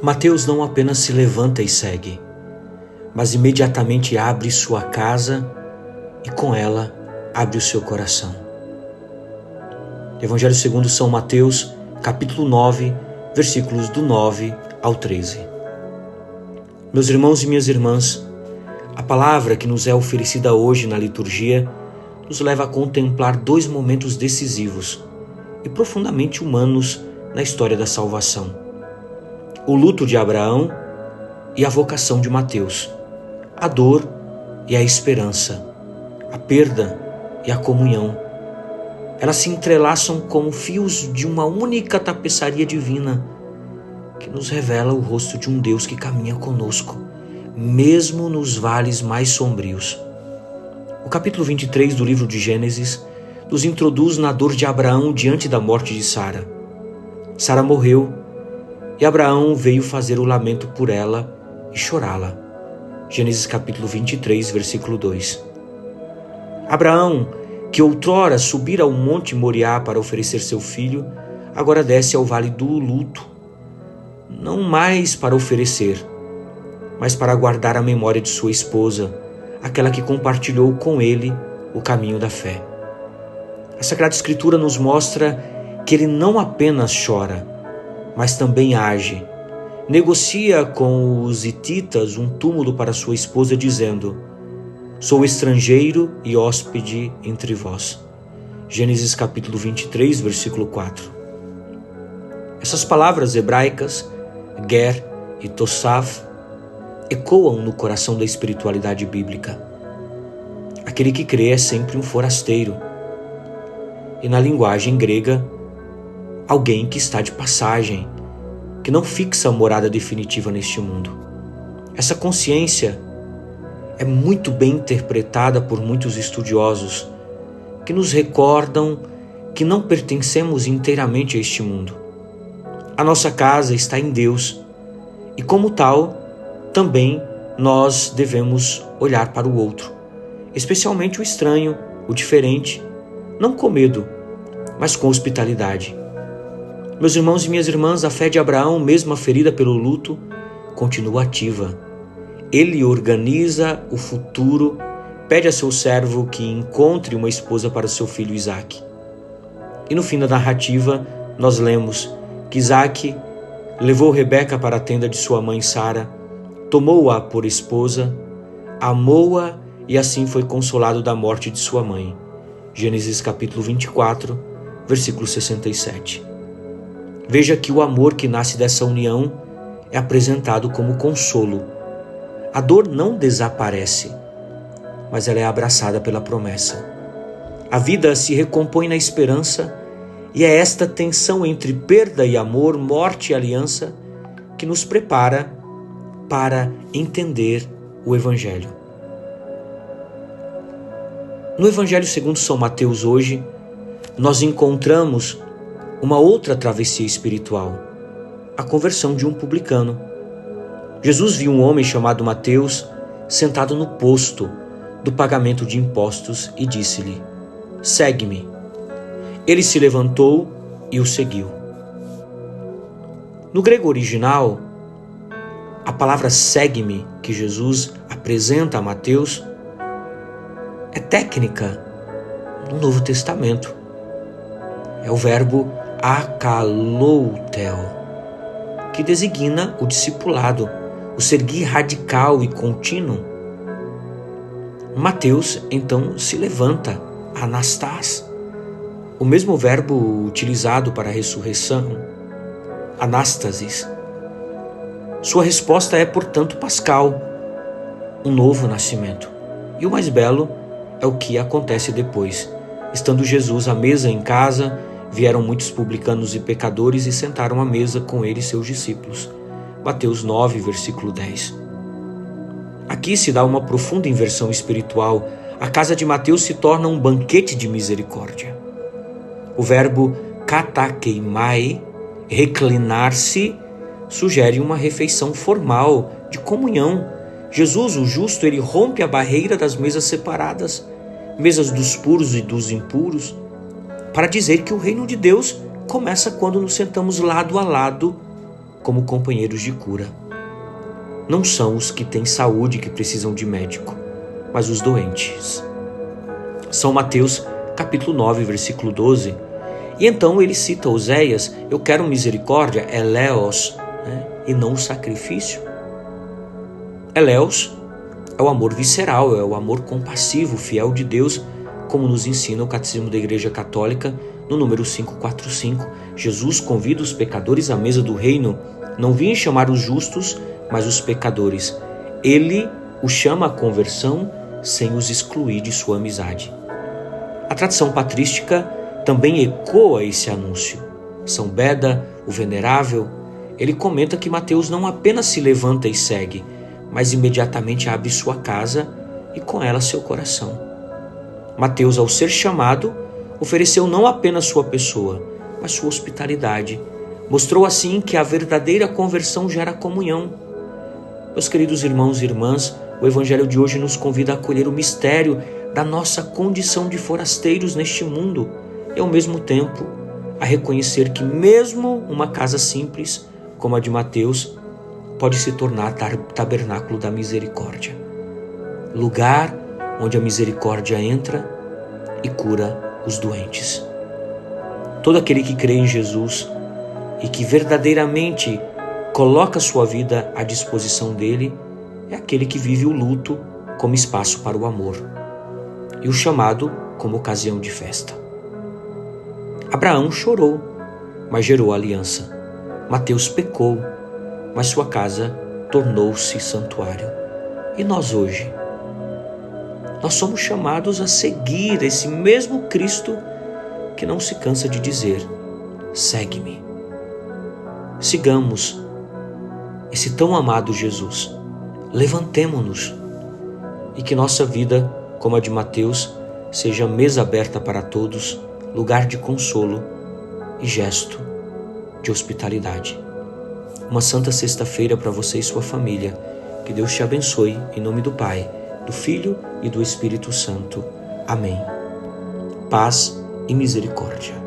Mateus não apenas se levanta e segue, mas imediatamente abre sua casa e com ela abre o seu coração. Evangelho segundo São Mateus, capítulo 9, versículos do 9 ao 13. Meus irmãos e minhas irmãs, a palavra que nos é oferecida hoje na liturgia nos leva a contemplar dois momentos decisivos e profundamente humanos na história da salvação: o luto de Abraão e a vocação de Mateus, a dor e a esperança, a perda e a comunhão. Elas se entrelaçam como fios de uma única tapeçaria divina que nos revela o rosto de um Deus que caminha conosco, mesmo nos vales mais sombrios. O capítulo 23 do livro de Gênesis nos introduz na dor de Abraão diante da morte de Sara. Sara morreu e Abraão veio fazer o lamento por ela e chorá-la. Gênesis capítulo 23, versículo 2. Abraão, que outrora subira ao monte Moriá para oferecer seu filho, agora desce ao vale do luto, não mais para oferecer, mas para guardar a memória de sua esposa, aquela que compartilhou com ele o caminho da fé. A Sagrada Escritura nos mostra que ele não apenas chora, mas também age. Negocia com os hititas um túmulo para sua esposa, dizendo: "Sou estrangeiro e hóspede entre vós." Gênesis capítulo 23, versículo 4. Essas palavras hebraicas, ger e tosaf, ecoam no coração da espiritualidade bíblica. Aquele que crê é sempre um forasteiro. E na linguagem grega, alguém que está de passagem, que não fixa a morada definitiva neste mundo. Essa consciência é muito bem interpretada por muitos estudiosos, que nos recordam que não pertencemos inteiramente a este mundo. A nossa casa está em Deus e, como tal, também nós devemos olhar para o outro, especialmente o estranho, o diferente, não com medo, mas com hospitalidade. Meus irmãos e minhas irmãs, a fé de Abraão, mesmo ferida pelo luto, continua ativa. Ele organiza o futuro, pede a seu servo que encontre uma esposa para seu filho Isaque. E no fim da narrativa, nós lemos que Isaque levou Rebeca para a tenda de sua mãe Sara, tomou-a por esposa, amou-a e assim foi consolado da morte de sua mãe. Gênesis capítulo 24, versículo 67. Veja que o amor que nasce dessa união é apresentado como consolo. A dor não desaparece, mas ela é abraçada pela promessa. A vida se recompõe na esperança e é esta tensão entre perda e amor, morte e aliança que nos prepara para entender o Evangelho. No Evangelho segundo São Mateus hoje, nós encontramos uma outra travessia espiritual, a conversão de um publicano. Jesus viu um homem chamado Mateus sentado no posto do pagamento de impostos e disse-lhe: "Segue-me." Ele se levantou e o seguiu. No grego original, a palavra segue-me que Jesus apresenta a Mateus é técnica no Novo Testamento. É o verbo akaloutel, que designa o discipulado, o seguir radical e contínuo. Mateus, então, se levanta, anastás, o mesmo verbo utilizado para a ressurreição, anástasis. Sua resposta é, portanto, pascal, um novo nascimento. E o mais belo é o que acontece depois. Estando Jesus à mesa em casa, vieram muitos publicanos e pecadores e sentaram à mesa com ele e seus discípulos. Mateus 9, versículo 10. Aqui se dá uma profunda inversão espiritual. A casa de Mateus se torna um banquete de misericórdia. O verbo katakeimai, reclinar-se, sugere uma refeição formal, de comunhão. Jesus, o justo, ele rompe a barreira das mesas separadas, mesas dos puros e dos impuros, para dizer que o reino de Deus começa quando nos sentamos lado a lado como companheiros de cura. Não são os que têm saúde que precisam de médico, mas os doentes. São Mateus, capítulo 9, versículo 12. E então ele cita Oséias: eu quero misericórdia, eleos, e não sacrifício. Eleos é o amor visceral, é o amor compassivo, fiel de Deus, como nos ensina o Catecismo da Igreja Católica, no número 545. Jesus convida os pecadores à mesa do reino. Não vim chamar os justos, mas os pecadores. Ele os chama à conversão sem os excluir de sua amizade. A tradição patrística também ecoa esse anúncio. São Beda, o Venerável, ele comenta que Mateus não apenas se levanta e segue, mas imediatamente abre sua casa e com ela seu coração. Mateus, ao ser chamado, ofereceu não apenas sua pessoa, mas sua hospitalidade. Mostrou assim que a verdadeira conversão gera comunhão. Meus queridos irmãos e irmãs, o Evangelho de hoje nos convida a acolher o mistério da nossa condição de forasteiros neste mundo e, ao mesmo tempo, a reconhecer que mesmo uma casa simples, como a de Mateus, pode se tornar tabernáculo da misericórdia. Lugar onde a misericórdia entra e cura os doentes. Todo aquele que crê em Jesus e que verdadeiramente coloca sua vida à disposição dele é aquele que vive o luto como espaço para o amor e o chamado como ocasião de festa. Abraão chorou, mas gerou aliança. Mateus pecou, mas sua casa tornou-se santuário. E nós hoje? Nós somos chamados a seguir esse mesmo Cristo que não se cansa de dizer: segue-me. Sigamos esse tão amado Jesus. Levantemo-nos e que nossa vida, como a de Mateus, seja mesa aberta para todos, lugar de consolo e gesto de hospitalidade. Uma santa sexta-feira para você e sua família. Que Deus te abençoe, em nome do Pai, do Filho e do Espírito Santo. Amém. Paz e misericórdia.